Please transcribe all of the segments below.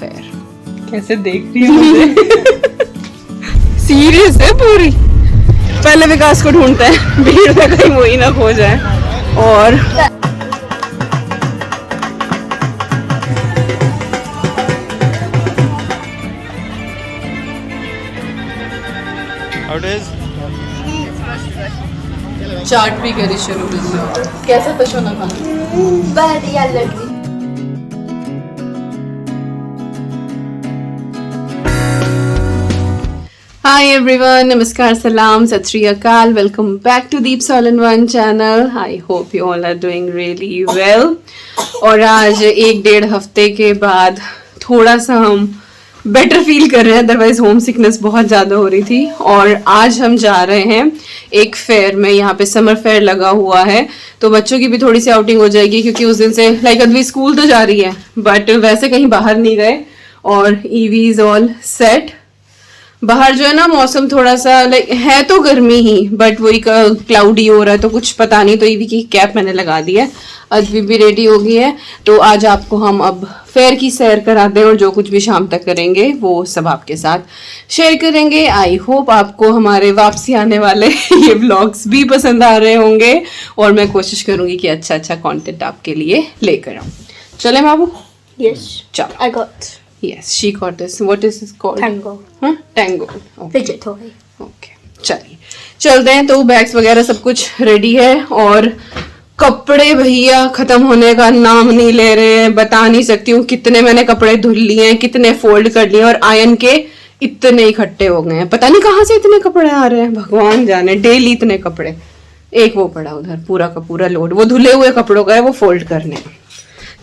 Fair. कैसे देख रही है मुझे? सीरियस है पूरी। पहले विकास को ढूंढते हैं, भीड़ में कहीं वो ही ना खो जाए। और चाट भी करी शुरू। कैसा था सोना खाना? बढ़िया लगी। हाय एवरीवन, नमस्कार, सलाम, सत श्री अकाल। Welcome back to Deeps all in one channel. I hope you all are doing really well. और आज 1-1.5 हफ्ते के बाद थोड़ा सा हम बेटर फील कर रहे हैं, अदरवाइज होम सिकनेस बहुत ज़्यादा हो रही थी। और आज हम जा रहे हैं एक फेयर में, यहाँ पे समर फेयर लगा हुआ है, तो बच्चों की भी थोड़ी सी आउटिंग हो जाएगी, क्योंकि उस दिन से लाइक अदवी स्कूल तो जा रही है बट वैसे कहीं बाहर नहीं गए। और ईवी इज ऑल सेट। बाहर जो है ना मौसम थोड़ा सा लाइक है तो गर्मी ही, बट वही क्लाउडी हो रहा है, तो कुछ पता नहीं। तो ईवी की कैप मैंने लगा दी है, अदवी भी रेडी हो गई है। तो आज आपको हम अब फेयर की सैर कराते हैं और जो कुछ भी शाम तक करेंगे वो सब आपके साथ शेयर करेंगे। आई होप आपको हमारे वापसी आने वाले ये व्लॉग्स भी पसंद आ रहे होंगे और मैं कोशिश करूंगी कि अच्छा अच्छा कंटेंट आपके लिए लेकर आऊं। चले बाबू? Yes. चलो। I got Yes, she got this. What is this called? Tango. हाँ, Tango. Okay. Fidget toy. Okay. चलिए चलते हैं। तो बैग्स वगैरह सब कुछ रेडी है और कपड़े भैया खत्म होने का नाम नहीं ले रहे हैं। बता नहीं सकती हूँ कितने मैंने कपड़े धुल लिए हैं, कितने फोल्ड कर लिए, और आयन के इतने इकट्ठे हो गए हैं। पता नहीं कहाँ से इतने कपड़े आ रहे हैं, भगवान जाने। डेली इतने कपड़े। एक वो पड़ा उधर पूरा का पूरा लोड, वो धुले हुए कपड़ों का है, वो फोल्ड करने।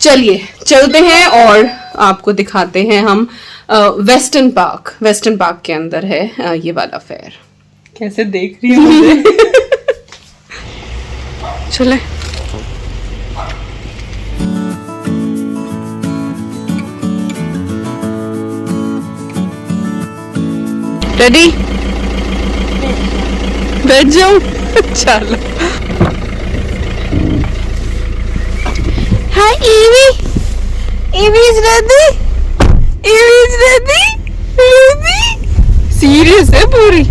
चलिए चलते हैं और आपको दिखाते हैं हम वेस्टर्न पार्क के अंदर है ये वाला फेयर। कैसे देख रही है मुझे? चले। रेडी? बैठ जाओ। चलो। Hi, Evie. Evie is ready. Evie is ready. Ready? Serious है पूरी।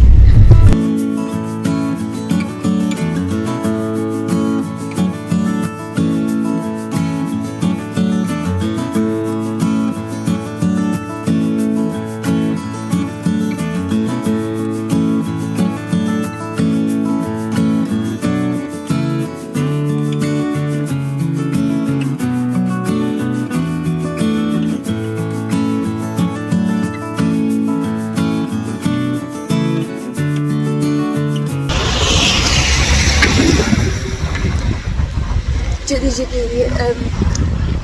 जल्दी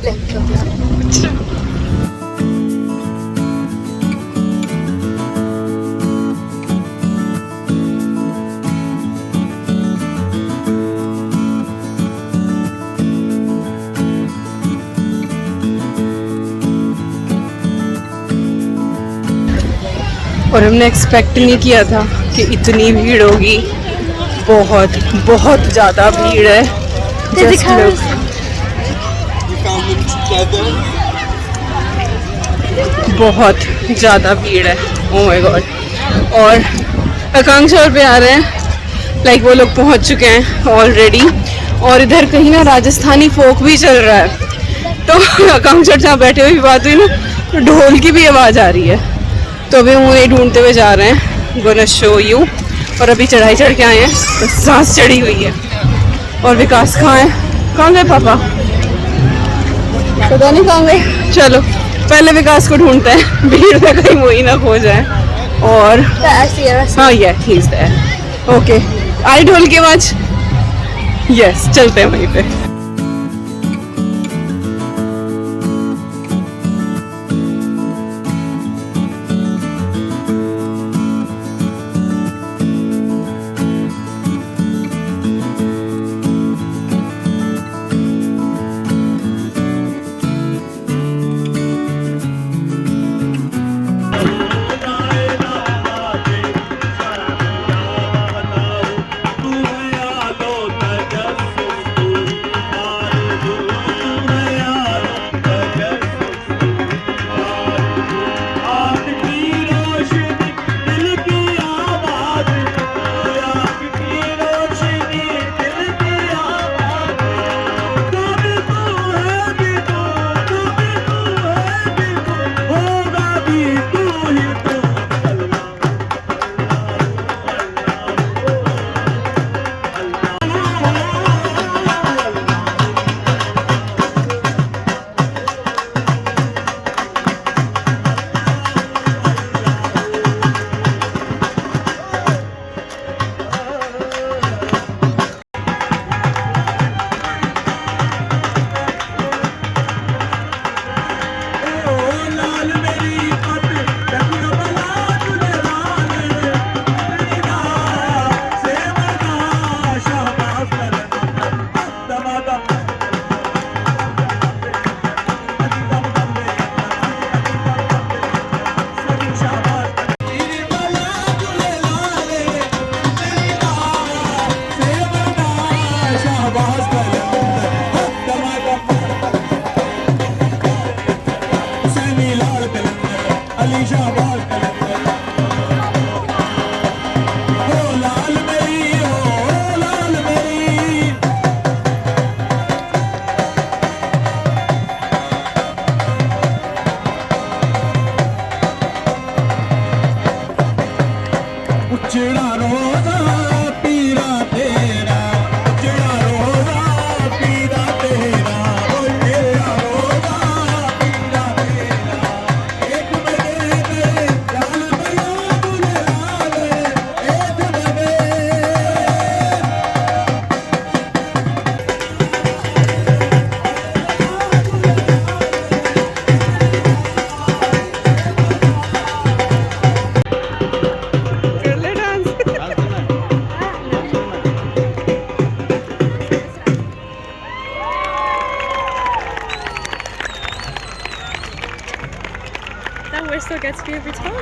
ब्लैंक कपड़ा। और हमने एक्सपेक्ट नहीं किया था कि इतनी भीड़ होगी। बहुत बहुत ज्यादा भीड़ है। Just look. बहुत ज्यादा भीड़ है। Oh my God. और आकांक्षा और पे आ रहे हैं, लाइक वो लोग पहुंच चुके हैं ऑलरेडी। और इधर कहीं ना राजस्थानी फोक भी चल रहा है। तो आकांक्षा जहाँ बैठे हुए बात हुई ना, तो ढोल की भी आवाज आ रही है। तो अभी हम उन्हें ढूंढते हुए जा रहे हैं। Gonna show you. और अभी चढ़ाई चढ़ के आए हैं तो सांस चढ़ी हुई है। और विकास कहाँ है? कहाँ गए पापा? पता नहीं कहाँ गए। चलो पहले विकास को ढूंढते हैं, भीड़ में कहीं वो ही ना खो जाए। और हाँ ये ही इज देयर। ओके, आई ढोल की आवाज। यस, चलते हैं वहीं पे। लाल कलंदर अली शाहबाज कलंदर ओ लाल मेरी ओ लाल मेरी उजड़ा रोजा पीरा तेरा उजड़ा रोजा पीरा तेरा उजड़ा रोजा पीरा तेरा एक बजे तेरे लाल भैया तुझे लाल एक बजे कर ले dance. That whistle gets me every time.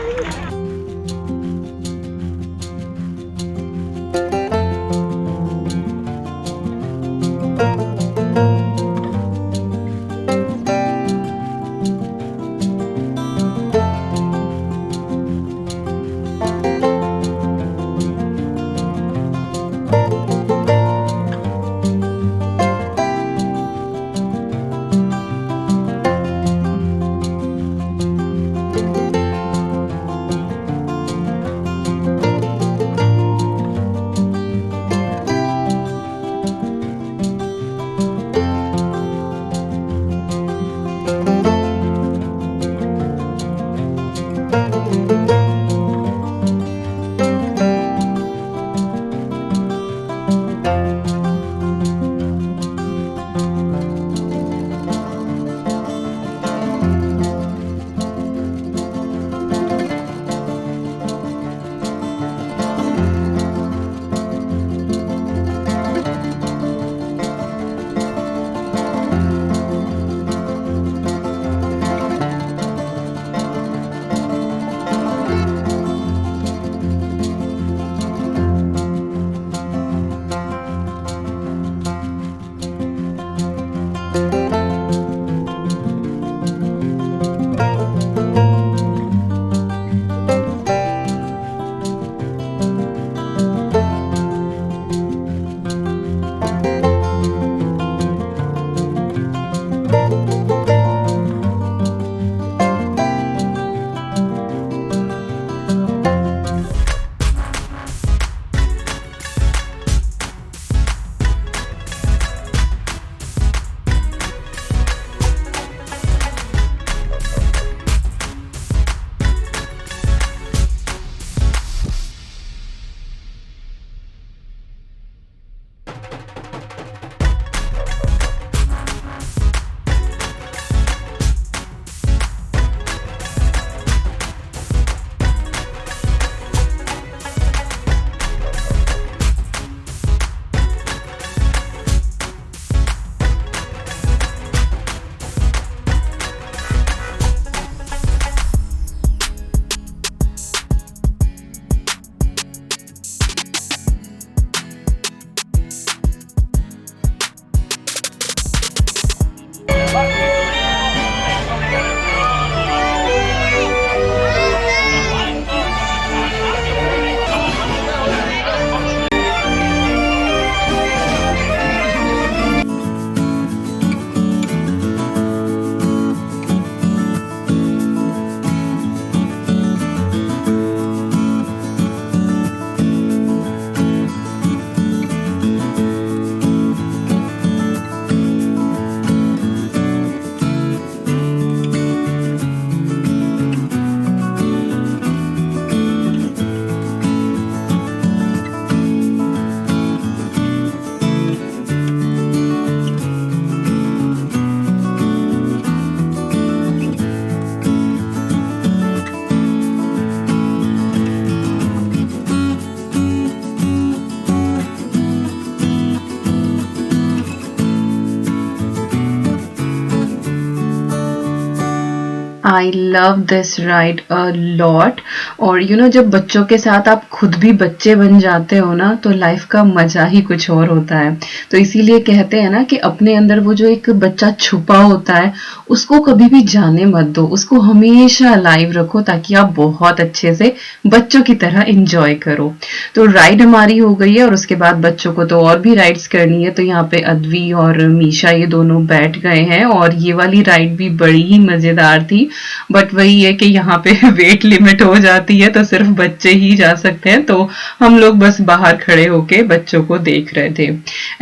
I love this ride a lot. और जब बच्चों के साथ आप खुद भी बच्चे बन जाते हो ना, तो लाइफ का मजा ही कुछ और होता है। तो इसीलिए कहते हैं ना कि अपने अंदर वो जो एक बच्चा छुपा होता है उसको कभी भी जाने मत दो, उसको हमेशा लाइव रखो ताकि आप बहुत अच्छे से बच्चों की तरह एंजॉय करो। तो राइड हमारी हो गई है और उसके बाद बच्चों को तो और भी राइड्स करनी है। तो यहाँ पे अद्वी और मीशा ये दोनों बैठ गए हैं और ये वाली राइड भी बड़ी ही मजेदार थी, बट वही है कि यहाँ पे वेट लिमिट हो जाती है तो सिर्फ बच्चे ही जा सकते हैं। तो हम लोग बस बाहर खड़े होके बच्चों को देख रहे थे।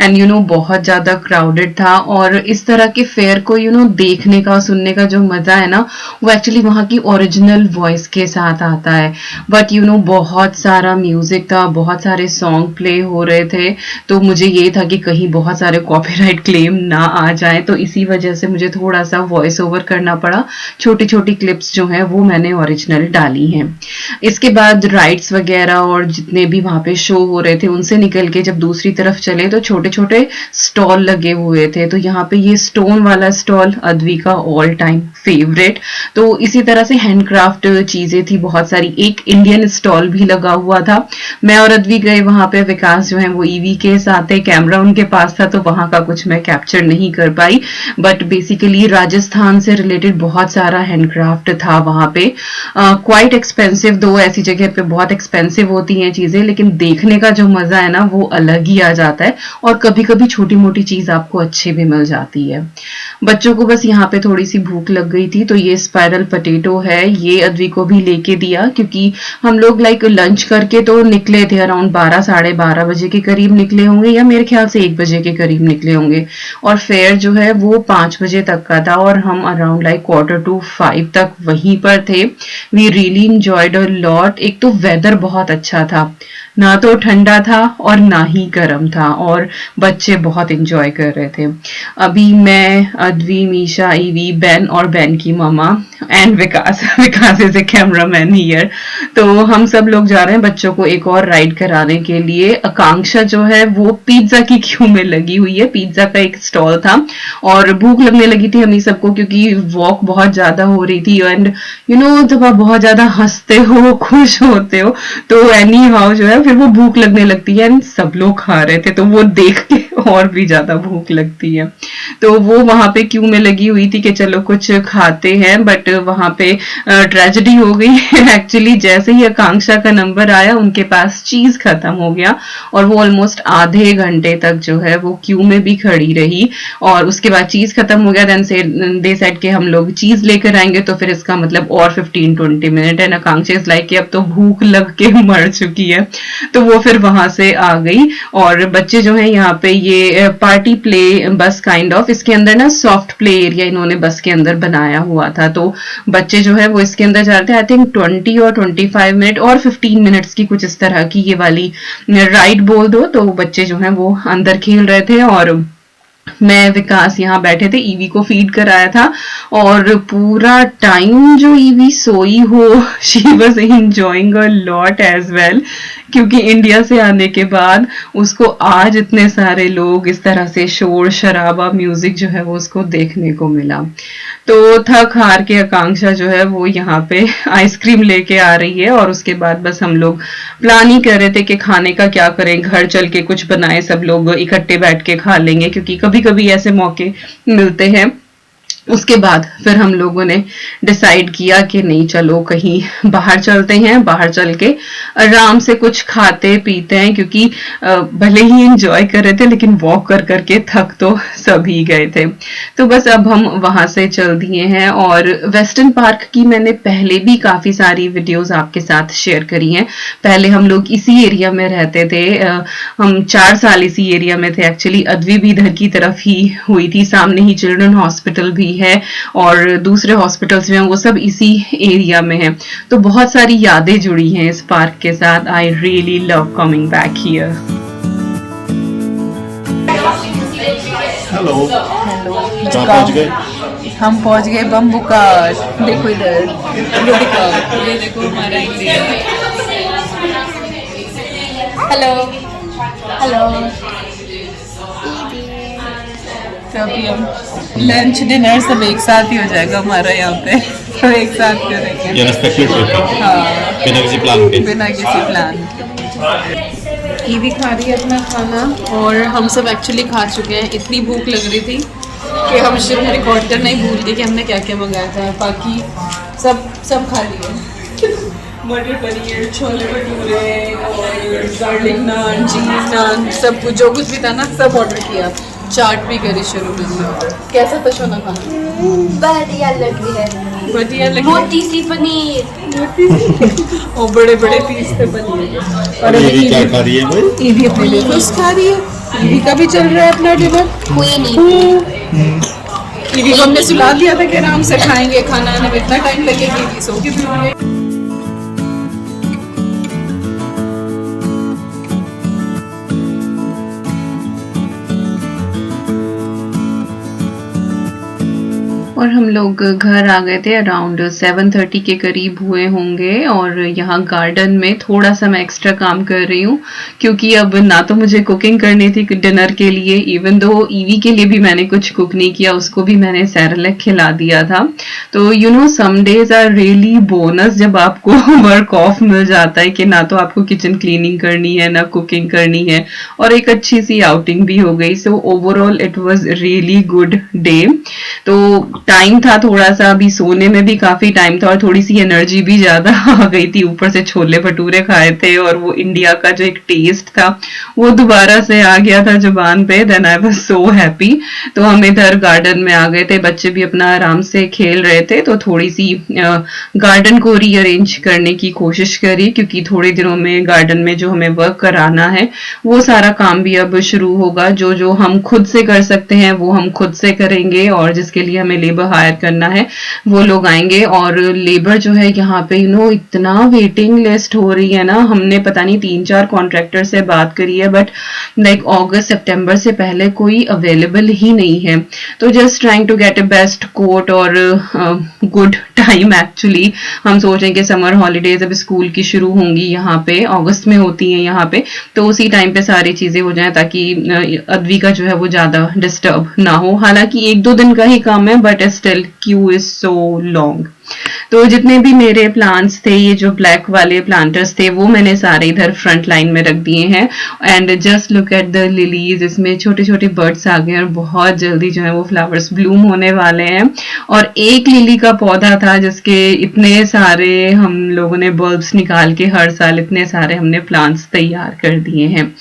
एंड बहुत ज्यादा क्राउडेड था और इस तरह के फेयर को देखने का सुनने का जो मजा है ना, वो एक्चुअली वहाँ की ओरिजिनल वॉइस के साथ आता है। बट बहुत सारा म्यूजिक था, बहुत सारे सॉन्ग प्ले हो रहे थे, तो मुझे ये था कि कहीं बहुत सारे कॉपीराइट क्लेम ना आ जाए, तो इसी वजह से मुझे थोड़ा सा वॉइस ओवर करना पड़ा। छोटी छोटी क्लिप्स जो हैं वो मैंने ओरिजिनल डाली हैं। इसके बाद राइड्स वगैरह और जितने भी वहाँ पे शो हो रहे थे उनसे निकल के जब दूसरी तरफ चले तो छोटे छोटे स्टॉल लगे हुए थे। तो यहाँ पे ये स्टोन वाला स्टॉल अद्वी का ऑल टाइम फेवरेट। तो इसी तरह से हैंडक्राफ्ट चीजें थी बहुत सारी। एक इंडियन स्टॉल भी लगा हुआ था। मैं और अद्वी गए वहां पे, विकास जो है वो ईवी के साथ है, कैमरा उनके पास था तो वहां का कुछ मैं कैप्चर नहीं कर पाई। बट बेसिकली राजस्थान से रिलेटेड बहुत सारा हैंडक्राफ्ट था वहां पे। क्वाइट एक्सपेंसिव, दो ऐसी जगह पे बहुत एक्सपेंसिव होती हैं चीजें, लेकिन देखने का जो मजा है ना वो अलग ही आ जाता है। और कभी कभी छोटी मोटी चीज आपको अच्छी भी मिल जाती है। बच्चों को बस यहाँ पे थोड़ी सी भूख लग गई थी तो ये स्पाइरल पोटैटो है, ये अद्वी को भी लेके दिया क्योंकि हम लोग लंच करके तो निकले थे। अराउंड 12 साढ़े 12 बजे के करीब निकले होंगे या मेरे ख्याल से 1 बजे के करीब निकले होंगे। और फेयर जो है वो 5 बजे तक का था और हम अराउंड 4:45 तक वहीं पर थे। We really enjoyed a lot. एक तो वेदर बहुत अच्छा था, ना तो ठंडा था और ना ही गर्म था, और बच्चे बहुत एंजॉय कर रहे थे। अभी मैं, अद्वी, मीशा, ईवी, बेन और बेन की मामा and Vikas is a cameraman here. तो हम सब लोग जा रहे हैं बच्चों को एक और राइड कराने के लिए। आकांक्षा जो है वो पिज्जा की क्यू में लगी हुई है। पिज्जा का एक स्टॉल था और भूख लगने लगी थी हमी सबको क्योंकि वॉक बहुत ज्यादा हो रही थी। एंड जब आप बहुत ज्यादा हंसते हो, खुश होते हो, तो एनी हाउ जो है फिर वो भूख लगने लगती है। एंड सब लोग खा रहे थे तो वो देख के और भी ज्यादा भूख लगती है। तो वो वहां पे क्यू में लगी हुई थी कि चलो कुछ खाते हैं, बट वहां पे ट्रेजेडी हो गई। एक्चुअली जैसे ही आकांक्षा का नंबर आया उनके पास चीज खत्म हो गया और वो ऑलमोस्ट आधे घंटे तक जो है वो क्यू में भी खड़ी रही। और उसके बाद चीज खत्म हो गया, देन दे सेड के हम लोग चीज लेकर आएंगे, तो फिर इसका मतलब और 15-20 मिनट है। आकांक्षा इज लाइक कि अब तो भूख लग के मर चुकी है, तो वो फिर वहां से आ गई। और बच्चे जो है यहाँ पे ये पार्टी प्ले बस काइंड ऑफ, इसके अंदर ना सॉफ्ट प्ले एरिया इन्होंने बस के अंदर बनाया हुआ था। तो बच्चे जो है वो इसके अंदर जा रहे थे। आई थिंक 20 और 25 मिनट और 15 मिनट्स की कुछ इस तरह की ये वाली राइड बोल दो। तो बच्चे जो है वो अंदर खेल रहे थे और मैं, विकास यहाँ बैठे थे, ईवी को फीड कराया था। और पूरा टाइम जो ईवी सोई हो, she was enjoying a lot as well, क्योंकि इंडिया से आने के बाद उसको आज इतने सारे लोग इस तरह से शोर शराबा म्यूजिक जो है वो उसको देखने को मिला। तो थक हार के आकांक्षा जो है वो यहाँ पे आइसक्रीम लेके आ रही है और उसके बाद बस हम लोग प्लान ही कर रहे थे कि खाने का क्या करें, घर चल के कुछ बनाए, सब लोग इकट्ठे बैठ के खा लेंगे क्योंकि कभी कभी ऐसे मौके मिलते हैं। उसके बाद फिर हम लोगों ने डिसाइड किया कि नहीं, चलो कहीं बाहर चलते हैं, बाहर चल के आराम से कुछ खाते पीते हैं, क्योंकि भले ही एंजॉय कर रहे थे लेकिन वॉक कर करके थक तो सभी गए थे। तो बस अब हम वहां से चल दिए हैं। और वेस्टर्न पार्क की मैंने पहले भी काफी सारी वीडियोस आपके साथ शेयर करी हैं। पहले हम लोग इसी एरिया में रहते थे, हम 4 साल इसी एरिया में थे। एक्चुअली अद्वी भी इधर की तरफ ही हुई थी, सामने ही चिल्ड्रन हॉस्पिटल भी है और दूसरे हॉस्पिटल्स में वो सब इसी एरिया में है। तो बहुत सारी यादें जुड़ी हैं इस पार्क के साथ। I really love coming back here. Hello, hello, पहुंच गए? हम पहुंच गए बम्बूकार। देखो इधर, ये देखो हमारा इंडिया। Hello hello. तो अभी हम लंच डिनर सब एक साथ ही हो जाएगा हमारा यहाँ पे। एक साथ करेंगे। ये अनएक्सपेक्टेड ट्रिप हाँ, बिना किसी प्लान के। बिना किसी प्लान के। ईवी खा रही है अपना खाना और हम सब एक्चुअली खा चुके हैं। इतनी भूख लग रही थी कि हम शुरू में रिकॉर्ड करना ही भूल गए कि हमने क्या क्या मंगाया था। बाकी सब खा लिए। मटर पनीर, छोले भटूरे और गार्लिक नान, चीज नान, सब कुछ जो कुछ भी था ना सब ऑर्डर किया। चाट भी करी शुरू में। कैसा था शोना खाना? बढ़िया लग रही है, बढ़िया लगी। मोटी सी पनीर और बड़े बड़े पीस थे पनीर। और ये भी क्या खा रही है भाई? ईवी अपने ब्रेकफास्ट खा रही है। ईवी का भी चल रहा है अपना डिनर। हुई नहीं। ईवी को हमने सुला दिया था कि आराम से खाएंगे खाना, हमें इतना टाइम लगेगा। ईवी सो के भी हुए। और हम लोग घर आ गए थे अराउंड 7:30 के करीब हुए होंगे। और यहाँ गार्डन में थोड़ा सा मैं एक्स्ट्रा काम कर रही हूँ क्योंकि अब ना तो मुझे कुकिंग करनी थी डिनर के लिए, इवन दो ईवी के लिए भी मैंने कुछ कुक नहीं किया, उसको भी मैंने सेरेलैक खिला दिया था। तो you know some days are really bonus जब आपको वर्क ऑफ मिल जाता है कि ना तो आपको किचन क्लीनिंग करनी है ना कुकिंग करनी है, और एक अच्छी सी आउटिंग भी हो गई। So overall it was really good day. तो टाइम था थोड़ा सा, अभी सोने में भी काफी टाइम था और थोड़ी सी एनर्जी भी ज्यादा आ गई थी। ऊपर से छोले भटूरे खाए थे और वो इंडिया का जो एक टेस्ट था वो दोबारा से आ गया था जुबान पे। Then I was so happy. तो हम इधर गार्डन में आ गए थे, बच्चे भी अपना आराम से खेल रहे थे। तो थोड़ी सी गार्डन को रीअरेंज करने की कोशिश करी क्योंकि थोड़े दिनों में गार्डन में जो हमें वर्क कराना है वो सारा काम भी अब शुरू होगा। जो जो हम खुद से कर सकते हैं वो हम खुद से करेंगे और जिसके लिए हमें लेबर हायर करना है वो लोग आएंगे। और लेबर जो है यहाँ पे इतना वेटिंग लिस्ट हो रही है ना। हमने पता नहीं 3-4 कॉन्ट्रैक्टर से बात करी है बट लाइक अगस्त सितंबर से पहले कोई अवेलेबल ही नहीं है। तो just trying to get a best quote और गुड टाइम। एक्चुअली हम सोच रहे हैं कि समर हॉलीडेज अब स्कूल की शुरू होंगी, यहाँ पे अगस्त में होती है यहाँ पे, तो उसी टाइम पे सारी चीजें हो जाएं ताकि अद्वी का जो है वो ज्यादा डिस्टर्ब ना हो। हालांकि 1-2 दिन का ही काम है but still Q is so long. तो जितने भी मेरे प्लांट्स थे, ये जो ब्लैक वाले प्लांटर्स थे वो मैंने सारे इधर फ्रंट लाइन में रख दिए हैं। And just look at the lilies, इसमें छोटे छोटे बर्ड्स आ गए और बहुत जल्दी जो है वो फ्लावर्स ब्लूम होने वाले हैं। और एक लिली का पौधा था जिसके इतने सारे हम लोगों ने बल्ब्स निकाल के हर साल इतने सारे हमने प्लांट्स तैयार कर दिए हैं।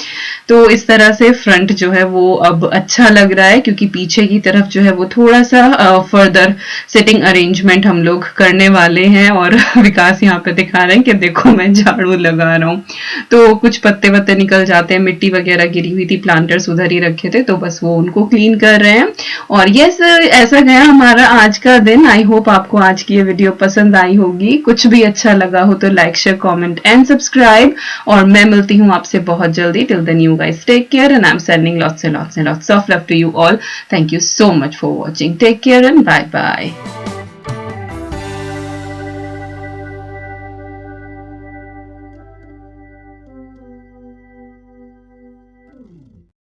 तो इस तरह से फ्रंट जो है वो अब अच्छा लग रहा है क्योंकि पीछे की तरफ जो है वो थोड़ा सा फर्दर सिटिंग अरेंजमेंट हम लोग करने वाले हैं। और विकास यहाँ पे दिखा रहे हैं कि देखो मैं झाड़ू लगा रहा हूँ। तो कुछ पत्ते वत्ते निकल जाते हैं, मिट्टी वगैरह गिरी हुई थी, प्लांटर्स उधर ही रखे थे तो बस वो उनको क्लीन कर रहे हैं। और यस, ऐसा गया हमारा आज का दिन। आई होप आपको आज की ये वीडियो पसंद आई होगी। कुछ भी अच्छा लगा हो तो like, share, comment and subscribe. और मैं मिलती हूँ आपसे बहुत जल्दी। Till then you guys take care and I'm sending lots and lots and lots of love to you all. Thank you so much for watching. Take care and bye bye.